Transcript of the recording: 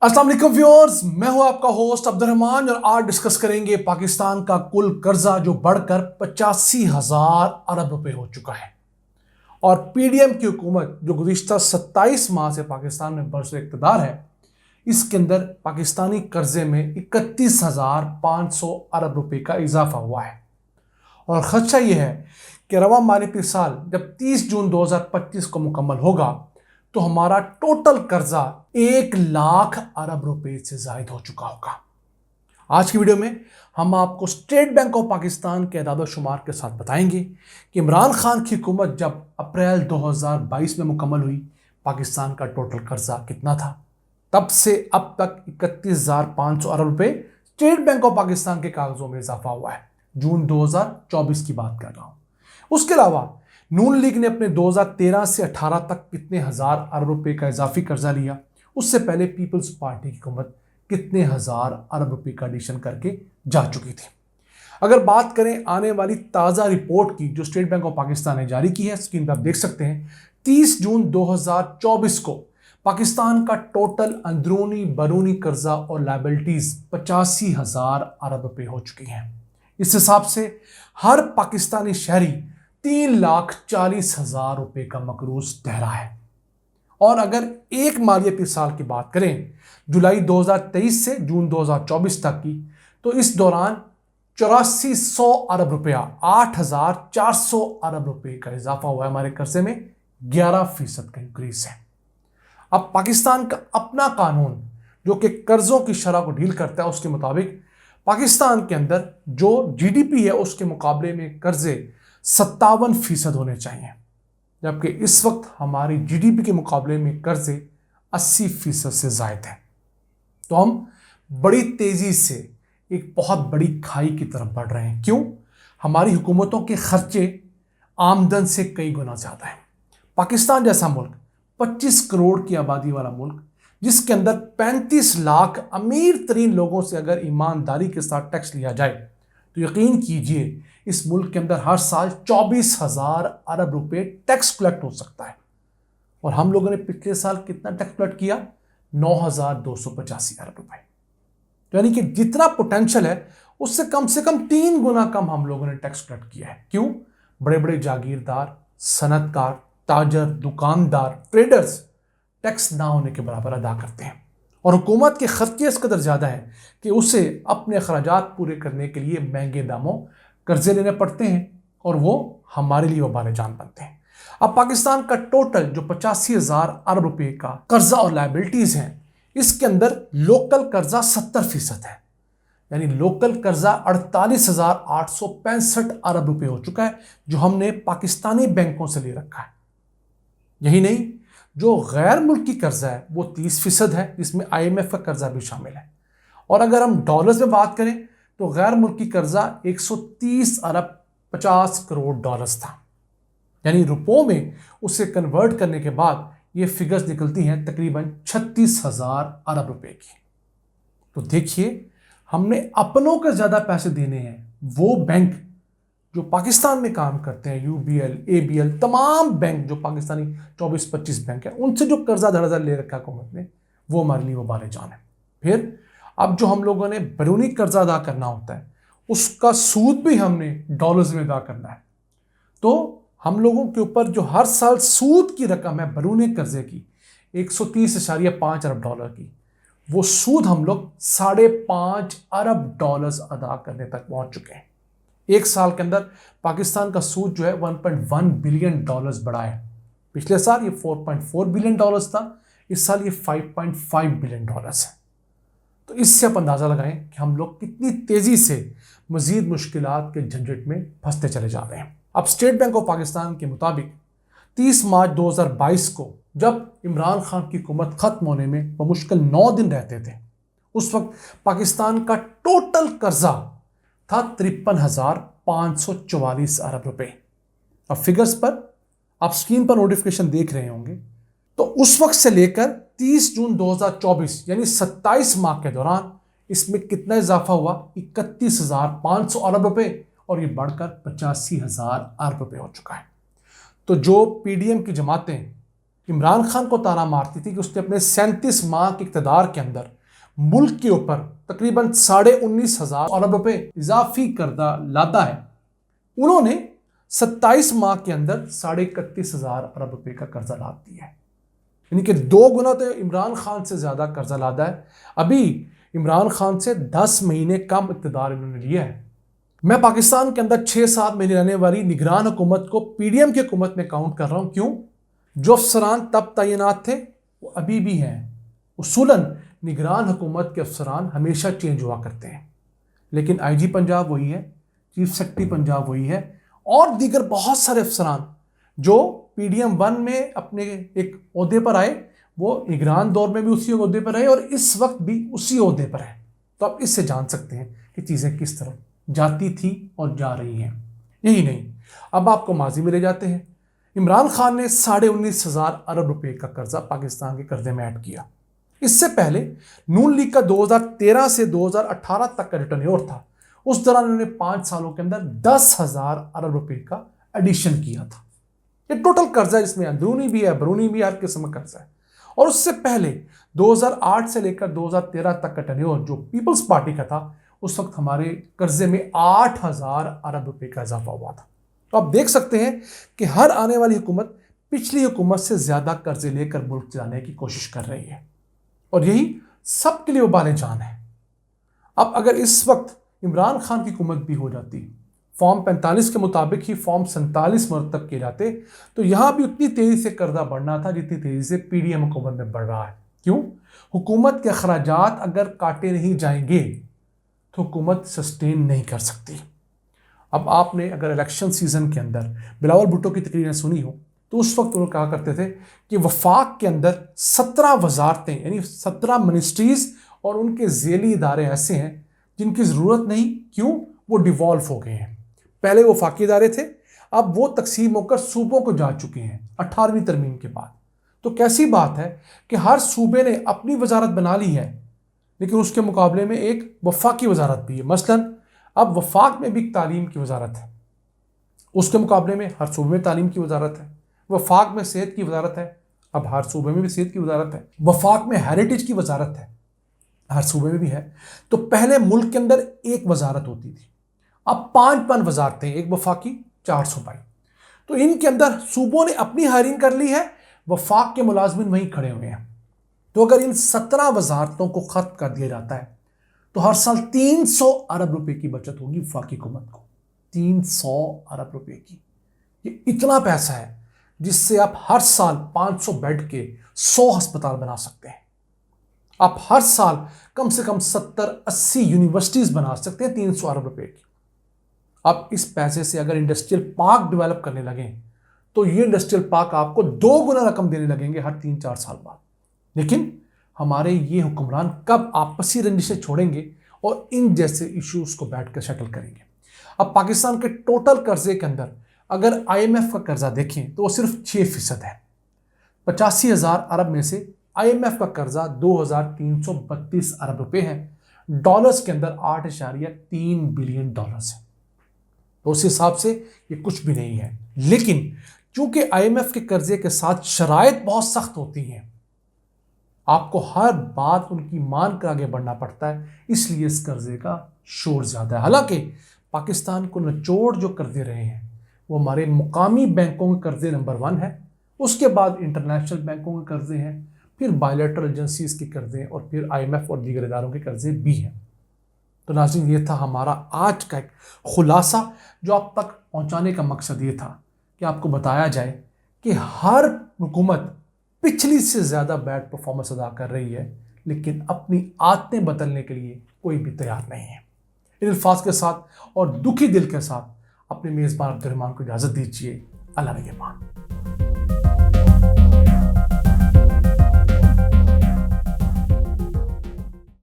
अस्सलाम वालेकुम व्यूअर्स, मैं हूं आपका होस्ट अब्दुर्रहमान और आज डिस्कस करेंगे पाकिस्तान का कुल कर्जा जो बढ़कर 85,000 अरब रुपए हो चुका है और पीडीएम की हुकूमत जो गुज़िश्ता 27 माह से पाकिस्तान में बरसर इक़्तिदार है, इसके अंदर पाकिस्तानी कर्जे में 31,500 अरब रुपए का इजाफा हुआ है। और खदशा यह है कि रवा मालिकी साल जब 30 जून 2025 को मुकम्मल होगा तो हमारा टोटल कर्जा 1 लाख अरब रुपए से जायद हो चुका होगा। आज की वीडियो में हम आपको स्टेट बैंक ऑफ पाकिस्तान के अदाद शुमार के साथ बताएंगे कि इमरान खान की हुकूमत जब अप्रैल 2022 में मुकम्मल हुई, पाकिस्तान का टोटल कर्जा कितना था। तब से अब तक 31,500 अरब रुपए स्टेट बैंक ऑफ पाकिस्तान के कागजों में इजाफा हुआ है। जून 2024 की बात कर रहा हूं। उसके अलावा नून लीग ने अपने 2013 से 18 तक कितने हजार अरब रुपए का इजाफी कर्जा लिया, उससे पहले पीपल्स पार्टी की हुकूमत कितने हजार अरब रुपए का एडिशन करके जा चुकी थी। अगर बात करें आने वाली ताज़ा रिपोर्ट की जो स्टेट बैंक ऑफ पाकिस्तान ने जारी की है, स्क्रीन पर आप देख सकते हैं, 30 जून 2024 को पाकिस्तान का टोटल अंदरूनी बरूनी कर्जा और लायबिलिटीज 85,000 अरब रुपए हो चुकी हैं। इस हिसाब से हर पाकिस्तानी शहरी 3,40,000 रुपए का मकरूज ठहरा है। और अगर एक मालियाती साल की बात करें, जुलाई 2023 से जून 2024 तक की, तो इस दौरान 8400 अरब रुपया 8,400 अरब रुपए का इजाफा हुआ है। हमारे कर्जे में 11% का इंक्रीज है। अब पाकिस्तान का अपना कानून जो कि कर्जों की शरह को डील करता है, उसके मुताबिक पाकिस्तान के अंदर जो जीडीपी है उसके मुकाबले में कर्जे 57% होने चाहिए, जबकि इस वक्त हमारी जीडीपी के मुकाबले में कर्जे 80% से जायद है। तो हम बड़ी तेजी से एक बहुत बड़ी खाई की तरफ बढ़ रहे हैं। क्यों? हमारी हुकूमतों के खर्चे आमदन से कई गुना ज्यादा है। पाकिस्तान जैसा मुल्क 25 करोड़ की आबादी वाला मुल्क, जिसके अंदर 35 लाख अमीर तरीन लोगों से अगर ईमानदारी के साथ टैक्स लिया जाए तो यकीन कीजिए इस मुल्क के अंदर हर साल 24,000 अरब रुपए टैक्स कलेक्ट हो सकता है। और हम लोगों ने पिछले साल कितना टैक्स कलेक्ट किया? 9,285 अरब रुपए। तो यानी कि जितना पोटेंशियल है उससे कम 3 गुना कम हम लोगों ने टैक्स कलेक्ट किया है। क्यों? बड़े बड़े जागीरदार, सनतकार, ताजर, दुकानदार, ट्रेडर्स टैक्स ना होने के बराबर अदा करते हैं और हुकूमत के खर्चे इस कदर ज़्यादा है कि उसे अपने अखराजात पूरे करने के लिए महंगे दामों कर्जे लेने पड़ते हैं और वो हमारे लिए वबाल जान बनते हैं। अब पाकिस्तान का टोटल जो 85,000 अरब रुपए का कर्जा और लायबिलिटीज हैं, इसके अंदर लोकल कर्जा 70% है, यानी लोकल कर्जा 48,865 अरब रुपए हो चुका है जो हमने पाकिस्तानी बैंकों से ले रखा है। यही नहीं, जो गैर मुल्की कर्जा है वो 30% है, जिसमें IMF का कर्जा भी शामिल है। और अगर हम डॉलर्स में बात करें तो गैर मुल्की कर्जा 130 अरब 50 करोड़ डॉलर्स था, यानी रुपयों में उसे कन्वर्ट करने के बाद ये फिगर्स निकलती हैं तकरीबन 36,000 अरब रुपए की। तो देखिए, हमने अपनों के ज्यादा पैसे देने हैं वो बैंक जो पाकिस्तान में काम करते हैं, UBL, ABL, तमाम बैंक जो पाकिस्तानी 24-25 बैंक है, उनसे जो कर्जा धड़ाधड़ ले रखा हुकूमत ने, वो हमारे लिए वबाल जान है। फिर अब जो हम लोगों ने बैरूनी कर्जा अदा करना होता है उसका सूद भी हमने डॉलर्स में अदा करना है। तो हम लोगों के ऊपर जो हर साल सूद की रकम है बैरूनी कर्जे की 130.5 अरब डॉलर की, वो सूद हम लोग 5.5 अरब डॉलर्स अदा करने तक पहुंच चुके हैं। एक साल के अंदर पाकिस्तान का सूद जो है 1.1 बिलियन डॉलर्स बढ़ा है। पिछले साल ये 4.4 बिलियन डॉलर्स था, इस साल ये 5.5 बिलियन डॉलर्स है। तो इससे आप अंदाज़ा लगाएं कि हम लोग कितनी तेज़ी से मज़ीद मुश्किलात के झंझट में फंसते चले जा रहे हैं। अब स्टेट बैंक ऑफ पाकिस्तान के मुताबिक 30 मार्च 2022 को जब इमरान खान की हुकूमत ख़त्म होने में बमुश्किल 9 दिन रहते थे, उस वक्त पाकिस्तान का टोटल कर्जा था 53,544 अरब रुपए। अब फिगर्स पर आप स्क्रीन पर नोटिफिकेशन देख रहे होंगे, तो उस वक्त से लेकर 30 जून 2024 यानी 27 माह के दौरान इसमें कितना इजाफा हुआ? 31,500 अरब रुपए, और ये बढ़कर 85,000 अरब रुपए हो चुका है। तो जो पीडीएम की जमातें इमरान खान को ताना मारती थी कि उसने अपने 37 माह के इक़्तिदार के अंदर मुल्क के ऊपर तकरीबन 19,500 अरब रुपए इजाफी कर्जा लादा है, उन्होंने 27 माह के अंदर 31,500 अरब रुपए का कर्जा लाद दिया है। यानी कि 2 गुना तो इमरान खान से ज़्यादा कर्जा लादा है। अभी इमरान खान से 10 महीने कम इक़्तिदार इन्होंने लिया है। मैं पाकिस्तान के अंदर 6-7 महीने रहने वाली निगरान हुकूमत को पीडीएम की हुकूमत में काउंट कर रहा हूँ। क्यों? जो अफसरान तब तैनात थे वो अभी भी हैं। उसूलन निगरान हुकूमत के अफसरान हमेशा चेंज हुआ करते हैं, लेकिन आईजी पंजाब वही है, चीफ सेक्रेटरी पंजाब वही है, और दीगर बहुत सारे अफसरान जो पीडीएम 1 में अपने एक ओहदे पर आए, वो निगरान दौर में भी उसी ओहदे पर रहे और इस वक्त भी उसी ओहदे पर है। तो आप इससे जान सकते हैं कि चीज़ें किस तरह जाती थी और जा रही हैं। यही नहीं, अब आपको माजी में ले जाते हैं। इमरान खान ने 19,500 अरब रुपए का कर्जा पाकिस्तान के कर्जे में ऐड किया। इससे पहले नून लीग का 2013 से 2018 तक का रिटर्न था। उस दौरान उन्होंने 5 सालों के अंदर 10,000 अरब रुपए का एडिशन किया था। ये टोटल कर्जा जिसमें अंदरूनी भी है, बरूनी भी, हर किस्म का कर्जा है। और उससे पहले 2008 से लेकर 2013 तक का टेन्योर जो पीपल्स पार्टी का था, उस वक्त हमारे कर्जे में 8,000 अरब रुपए का इजाफा हुआ था। तो आप देख सकते हैं कि हर आने वाली हुकूमत पिछली हुकूमत से ज़्यादा कर्जे लेकर मुल्क चलाने की कोशिश कर रही है, और यही सबके लिए उबाले जान है। अब अगर इस वक्त इमरान खान की हुकूमत भी हो जाती, फॉर्म 45 के मुताबिक ही फॉर्म 47 मुरतब किए जाते, तो यहाँ भी उतनी तेज़ी से कर्जा बढ़ना था जितनी तेज़ी से पीडीएम हुकूमत में बढ़ रहा है। क्यों? हुकूमत के अखराजात अगर काटे नहीं जाएंगे तो हुकूमत सस्टेन नहीं कर सकती। अब आपने अगर इलेक्शन सीजन के अंदर बिलावल भुट्टो की तकरीरें सुनी हो, तो उस वक्त उन्होंने कहा करते थे कि वफाक के अंदर 17 वजारतें यानी 17 मिनिस्ट्रीज और उनके झेली इदारे ऐसे हैं जिनकी ज़रूरत नहीं। क्यों? वो डिवॉल्व हो गए हैं। पहले वो वफाकी इदारे थे, अब वो तकसीम होकर सूबों को जा चुके हैं 18वीं तरमीम के बाद। तो कैसी बात है कि हर सूबे ने अपनी वजारत बना ली है, लेकिन उसके मुकाबले में एक वफाकी वजारत भी है। मसलन अब वफाक में भी तालीम की वजारत है, उसके मुकाबले में हर सूबे में तालीम की वजारत है। वफाक में सेहत की वजारत है, अब हर सूबे में भी सेहत की वजारत है। वफाक में हेरिटेज की वजारत है, हर सूबे में भी है। तो पहले मुल्क के अंदर एक वजारत होती थी, अब 5 वजारतें, एक वफाकी, 4 सूबाई। तो इनके अंदर सूबों ने अपनी हायरिंग कर ली है, वफाक के मुलाजमिन वहीं खड़े हुए हैं। तो अगर इन 17 वजारतों को खत्म कर दिया जाता है तो हर साल 300 अरब रुपए की बचत होगी वफाकी हुकूमत को। 300 अरब रुपए की, ये इतना पैसा है जिससे आप हर साल 500 बेड के 100 अस्पताल बना सकते हैं। आप हर साल कम से कम 70-80 यूनिवर्सिटीज बना सकते हैं 300 अरब रुपए की। आप इस पैसे से अगर इंडस्ट्रियल पार्क डेवलप करने लगें तो ये इंडस्ट्रियल पार्क आपको 2 गुना रकम देने लगेंगे हर 3-4 साल बाद। लेकिन हमारे ये हुक्मरान कब आपसी रंजिशें छोड़ेंगे और इन जैसे इश्यूज को बैठकर सेटल करेंगे? अब पाकिस्तान के टोटल कर्जे के अंदर अगर IMF का कर्जा देखें तो वो सिर्फ 6% है। 85,000 अरब में से IMF का कर्जा 2,332 अरब रुपए है। डॉलर्स के अंदर 8.3 बिलियन डॉलर्स है। तो उस हिसाब से ये कुछ भी नहीं है। लेकिन चूंकि IMF के कर्जे के साथ शराइत बहुत सख्त होती हैं, आपको हर बात उनकी मान कर आगे बढ़ना पड़ता है, इसलिए इस कर्जे का शोर ज़्यादा है। हालांकि पाकिस्तान को निचोड़ जो कर्जे रहे हैं वो हमारे मुकामी बैंकों के कर्जे नंबर 1 है, उसके बाद इंटरनेशनल बैंकों के कर्जे हैं, फिर बायलैटरल एजेंसीज के कर्जे और फिर IMF और दीगर इदारों के कर्जे भी हैं। तो नाज़रीन, ये था हमारा आज का एक खुलासा जो आप तक पहुंचाने का मकसद ये था कि आपको बताया जाए कि हर हुकूमत पिछली से ज़्यादा बैड परफॉर्मेंस अदा कर रही है, लेकिन अपनी आदतें बदलने के लिए कोई भी तैयार नहीं है। इन अल्फाज के साथ और दुखी दिल के साथ अपने मेज़बान अब्दुर्रहमान को इजाज़त दीजिए। अल्लाह निगहबान।